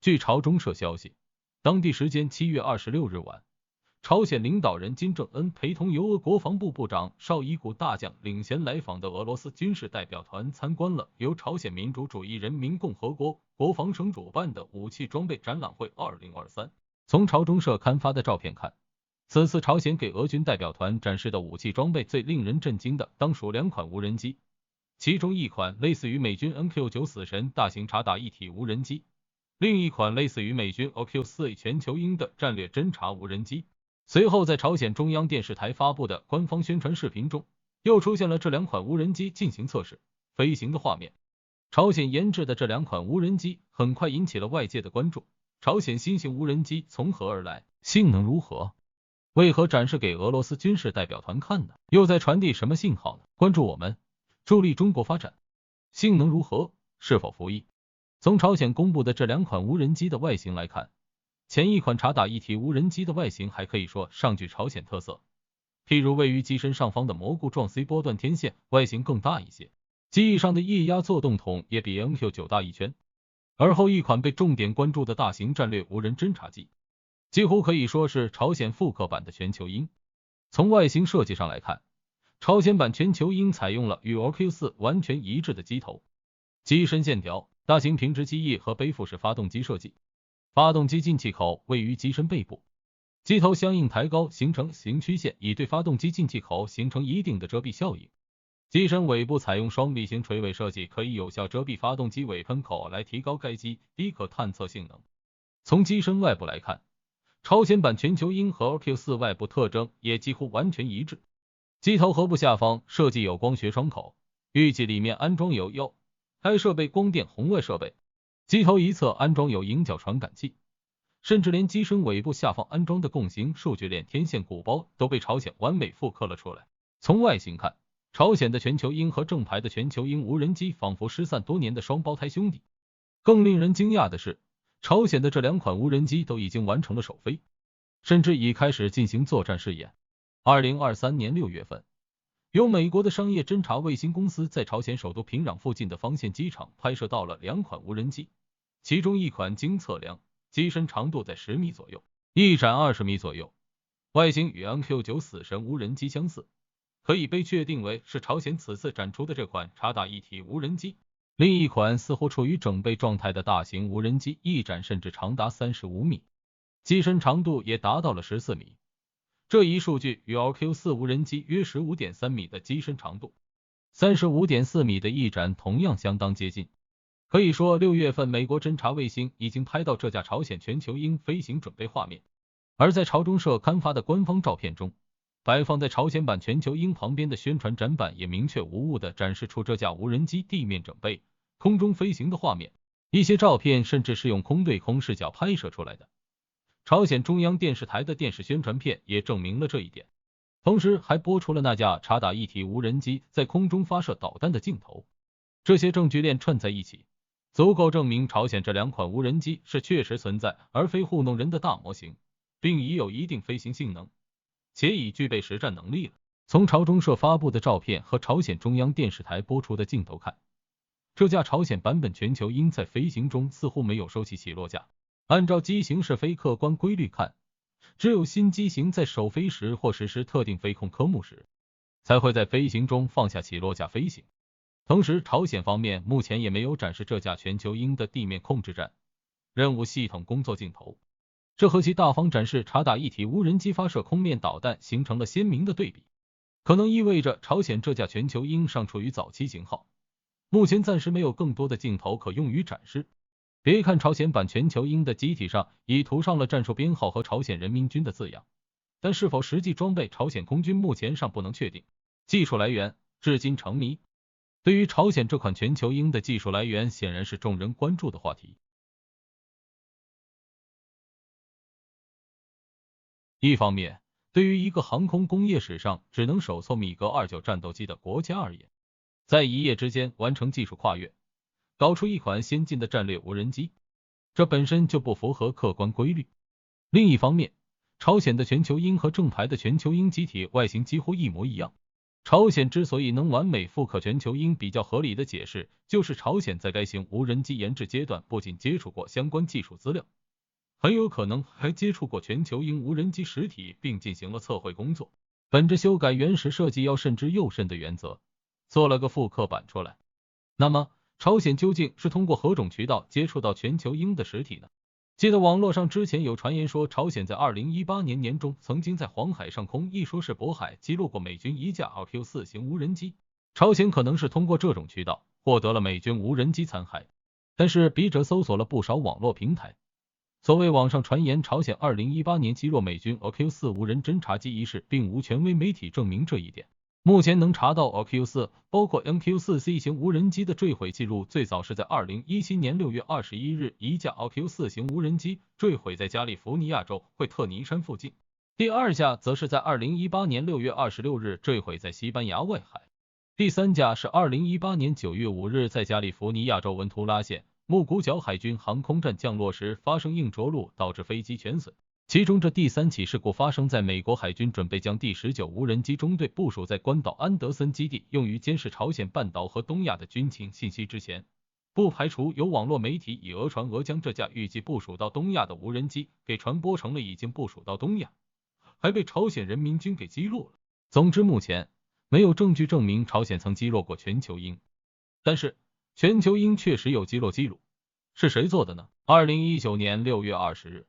据朝中社消息，当地时间7月26日晚，朝鲜领导人金正恩陪同由俄国防部部长绍伊古大将领衔来访的俄罗斯军事代表团参观了由朝鲜民主主义人民共和国国防省主办的武器装备展览会2023。从朝中社刊发的照片看，此次朝鲜给俄军代表团展示的武器装备最令人震惊的当属2款无人机，其中一款类似于美军 NQ9 死神大型察打一体无人机，另一款类似于美军 OQ4A 全球鹰的战略侦察无人机。随后在朝鲜中央电视台发布的官方宣传视频中，又出现了这2款无人机进行测试飞行的画面。朝鲜研制的这2款无人机很快引起了外界的关注。朝鲜新型无人机从何而来？性能如何？为何展示给俄罗斯军事代表团看呢？又在传递什么信号呢？关注我们，助力中国发展。性能如何？是否服役？从朝鲜公布的这2款无人机的外形来看，前一款察打一体无人机的外形还可以说上具朝鲜特色，譬如位于机身上方的蘑菇状 C 波段天线外形更大一些，机翼上的液压作动筒也比 NQ9 大一圈。而后一款被重点关注的大型战略无人侦察机，几乎可以说是朝鲜复刻版的全球鹰。从外形设计上来看，朝鲜版全球鹰采用了与 OQ4 完全一致的机头、机身线条、大型平直机翼和背负式发动机设计。发动机进气口位于机身背部，机头相应抬高形成形曲线，以对发动机进气口形成一定的遮蔽效应。机身尾部采用双臂形垂尾设计，可以有效遮蔽发动机尾喷口，来提高该机低可探测性能。从机身外部来看，朝鲜版全球鹰和 OQ4 外部特征也几乎完全一致。机头颌部下方设计有光学窗口，预计里面安装有该设备光电红外设备。机头一侧安装有迎角传感器，甚至连机身尾部下方安装的共形数据链天线鼓包都被朝鲜完美复刻了出来。从外形看，朝鲜的全球鹰和正牌的全球鹰无人机仿佛失散多年的双胞胎兄弟。更令人惊讶的是，朝鲜的这2款无人机都已经完成了首飞，甚至已开始进行作战试验。2023年6月份，由美国的商业侦察卫星公司在朝鲜首都平壤附近的方县机场拍摄到了2款无人机，其中一款经测量，机身长度在10米左右，翼展20米左右，外形与 NQ9 死神无人机相似，可以被确定为是朝鲜此次展出的这款察打一体无人机。另一款似乎处于整备状态的大型无人机，翼展甚至长达35米，机身长度也达到了14米。这一数据与 OQ4 无人机约 15.3 米的机身长度、35.4 米的翼展同样相当接近。可以说6月份美国侦察卫星已经拍到这架朝鲜全球鹰飞行准备画面，而在朝中社刊发的官方照片中，摆放在朝鲜版全球鹰旁边的宣传展板也明确无误地展示出这架无人机地面整备、空中飞行的画面，一些照片甚至是用空对空视角拍摄出来的。朝鲜中央电视台的电视宣传片也证明了这一点，同时还播出了那架察打一体无人机在空中发射导弹的镜头。这些证据链串在一起，足够证明朝鲜这2款无人机是确实存在，而非糊弄人的大模型，并已有一定飞行性能，且已具备实战能力了。从朝中社发布的照片和朝鲜中央电视台播出的镜头看，这架朝鲜版本全球鹰在飞行中似乎没有收起起落架。按照机型试飞客观规律看，只有新机型在首飞时或实施特定飞控科目时，才会在飞行中放下起落架飞行。同时，朝鲜方面目前也没有展示这架全球鹰的地面控制站任务系统工作镜头，这和其大方展示察打一体无人机发射空面导弹形成了鲜明的对比，可能意味着朝鲜这架全球鹰尚处于早期型号，目前暂时没有更多的镜头可用于展示。别看朝鲜版全球鹰的机体上已涂上了战术编号和朝鲜人民军的字样，但是否实际装备朝鲜空军目前尚不能确定，技术来源至今成谜。对于朝鲜这款全球鹰的技术来源显然是众人关注的话题。一方面，对于一个航空工业史上只能首凑米格29战斗机的国家而言，在一夜之间完成技术跨越，搞出一款先进的战略无人机，这本身就不符合客观规律。另一方面，朝鲜的全球鹰和正牌的全球鹰机体外形几乎一模一样，朝鲜之所以能完美复刻全球鹰，比较合理的解释就是朝鲜在该型无人机研制阶段不仅接触过相关技术资料，很有可能还接触过全球鹰无人机实体，并进行了测绘工作。本着修改原始设计要慎之又慎的原则，做了个复刻版出来。那么，朝鲜究竟是通过何种渠道接触到全球鹰的实体呢？记得网络上之前有传言说，朝鲜在2018年年中曾经在黄海上空，一说是渤海击落过美军一架 RQ-4 型无人机。朝鲜可能是通过这种渠道获得了美军无人机残骸。但是笔者搜索了不少网络平台，所谓网上传言朝鲜2018年击落美军 RQ-4 无人侦察机一事，并无权威媒体证明这一点。目前能查到 RQ-4 包括 MQ-4C 型无人机的坠毁记录，最早是在2017年6月21日，一架 RQ-4 型无人机坠毁在加利福尼亚州惠特尼山附近，第二架则是在2018年6月26日坠毁在西班牙外海，第三架是2018年9月5日在加利福尼亚州文图拉县木谷角海军航空站降落时发生硬着陆，导致飞机全损。其中这第三起事故发生在美国海军准备将第19无人机中队部署在关岛安德森基地，用于监视朝鲜半岛和东亚的军情信息之前，不排除有网络媒体以讹传讹，将这架预计部署到东亚的无人机给传播成了已经部署到东亚，还被朝鲜人民军给击落了。总之，目前没有证据证明朝鲜曾击落过全球鹰，但是全球鹰确实有击落记录。是谁做的呢？2019年6月20日。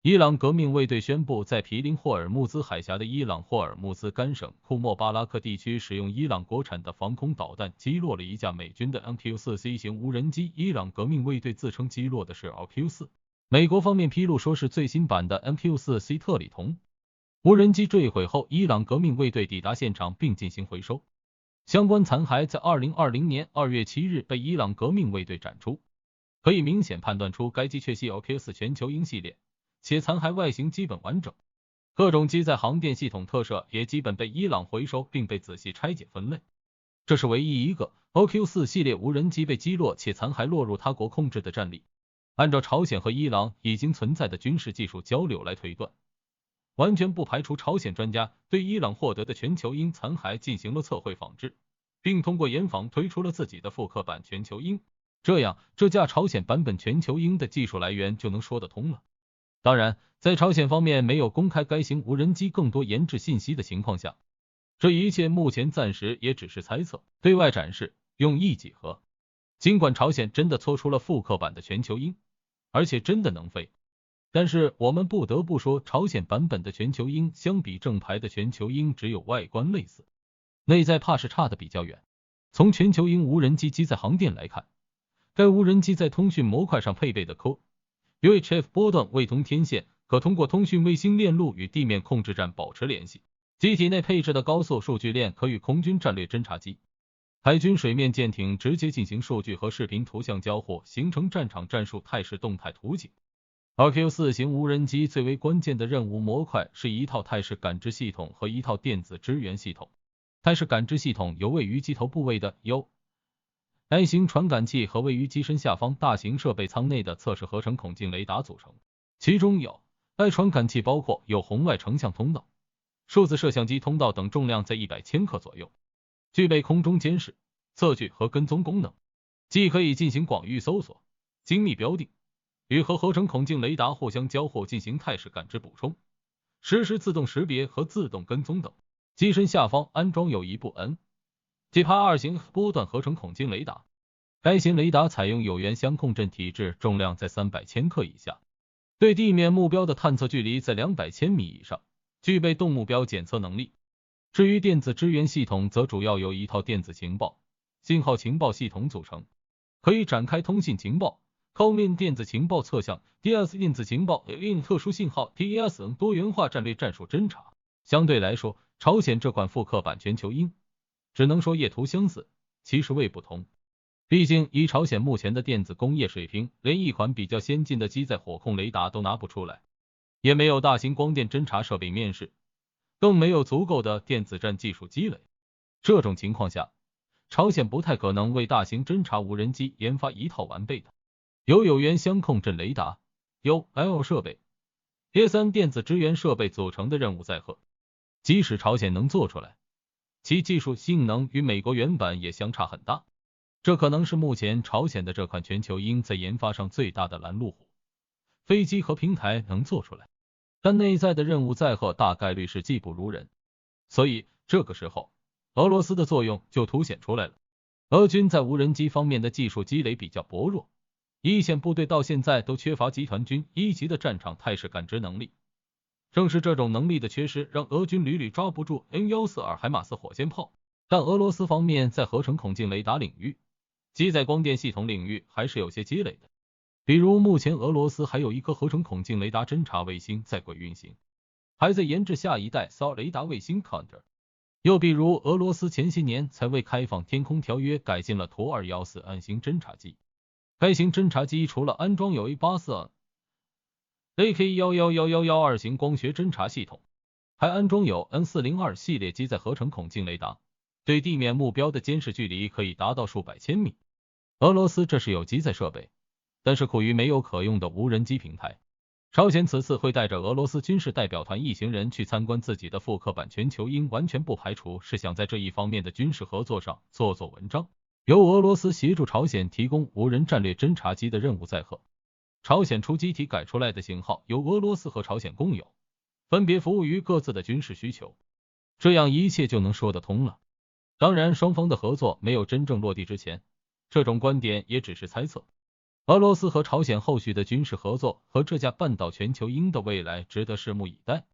伊朗革命卫队宣布，在毗邻霍尔木兹海峡的伊朗霍尔木兹干省库莫巴拉克地区，使用伊朗国产的防空导弹击落了一架美军的 MQ-4C 型无人机。伊朗革命卫队自称击落的是 RQ-4， 美国方面披露说是最新版的 MQ-4C 特里同。无人机坠毁后，伊朗革命卫队抵达现场并进行回收，相关残骸在2020年2月7日被伊朗革命卫队展出，可以明显判断出该机确系 RQ-4 全球鹰系列，且残骸外形基本完整，各种机载航电系统特设也基本被伊朗回收并被仔细拆解分类。这是唯一一个 RQ-4 系列无人机被击落且残骸落入他国控制的战例。按照朝鲜和伊朗已经存在的军事技术交流来推断，完全不排除朝鲜专家对伊朗获得的全球鹰残骸进行了测绘仿制，并通过研仿推出了自己的复刻版全球鹰，这样这架朝鲜版本全球鹰的技术来源就能说得通了。当然，在朝鲜方面没有公开该型无人机更多研制信息的情况下，这一切目前暂时也只是猜测，对外展示用意几何。尽管朝鲜真的做出了复刻版的全球鹰，而且真的能飞，但是我们不得不说，朝鲜版本的全球鹰相比正牌的全球鹰只有外观类似，内在怕是差得比较远。从全球鹰无人机机载航电来看，该无人机在通讯模块上配备的 UHF 波段未通天线，可通过通讯卫星链路与地面控制站保持联系。机体内配置的高速数据链可与空军战略侦察机、海军水面舰艇直接进行数据和视频图像交互，形成战场战术态势动态图景。RQ-4 型无人机最为关键的任务模块是一套态势感知系统和一套电子支援系统。态势感知系统由位于机头部位的I 型传感器和位于机身下方大型设备舱内的测试合成孔径雷达组成，其中I 传感器包括有红外成像通道、数字摄像机通道等，重量在100千克左右，具备空中监视、测距和跟踪功能，既可以进行广域搜索、精密标定，与和合成孔径雷达互相交互进行态势感知补充，实施自动识别和自动跟踪等。机身下方安装有一部 N-2 型波段合成孔径雷达，该型雷达采用有源相控阵体制，重量在300千克以下，对地面目标的探测距离在200千米以上，具备动目标检测能力。至于电子支援系统，则主要由一套电子情报、信号情报系统组成，可以展开通信情报、靠面电子情报测向、DS 电子情报、特殊信号、TES 等多元化战略战术侦察。相对来说，朝鲜这款复刻版全球鹰只能说业图相似，其实味不同。毕竟以朝鲜目前的电子工业水平，连一款比较先进的机载火控雷达都拿不出来，也没有大型光电侦察设备面世，更没有足够的电子战技术积累。这种情况下，朝鲜不太可能为大型侦察无人机研发一套完备的由有源相控阵雷达、UL 设备、A3 电子支援设备组成的任务载荷。即使朝鲜能做出来，其技术性能与美国原版也相差很大。这可能是目前朝鲜的这款全球鹰在研发上最大的拦路虎。飞机和平台能做出来，但内在的任务载荷大概率是技不如人，所以这个时候俄罗斯的作用就凸显出来了。俄军在无人机方面的技术积累比较薄弱，一线部队到现在都缺乏集团军一级的战场态势感知能力。正是这种能力的缺失，让俄军屡屡抓不住 N142海马斯火箭炮。但俄罗斯方面在合成孔径雷达领域、机载光电系统领域还是有些积累的。比如目前俄罗斯还有一颗合成孔径雷达侦察卫星在轨运行，还在研制下一代骚雷达卫星 Counter。又比如俄罗斯前些年才为开放天空条约改进了图214暗星侦察机，该型侦察机除了安装有 AK1111112型光学侦察系统，还安装有 N402 系列机载合成孔径雷达，对地面目标的监视距离可以达到数百千米。俄罗斯这是有机载设备，但是苦于没有可用的无人机平台。朝鲜此次会带着俄罗斯军事代表团一行人去参观自己的复刻版全球鹰，完全不排除是想在这一方面的军事合作上做文章，由俄罗斯协助朝鲜提供无人战略侦察机的任务载荷。朝鲜出机体改出来的型号由俄罗斯和朝鲜共有，分别服务于各自的军事需求，这样一切就能说得通了。当然，双方的合作没有真正落地之前，这种观点也只是猜测。俄罗斯和朝鲜后续的军事合作和这架半岛全球鹰的未来值得拭目以待。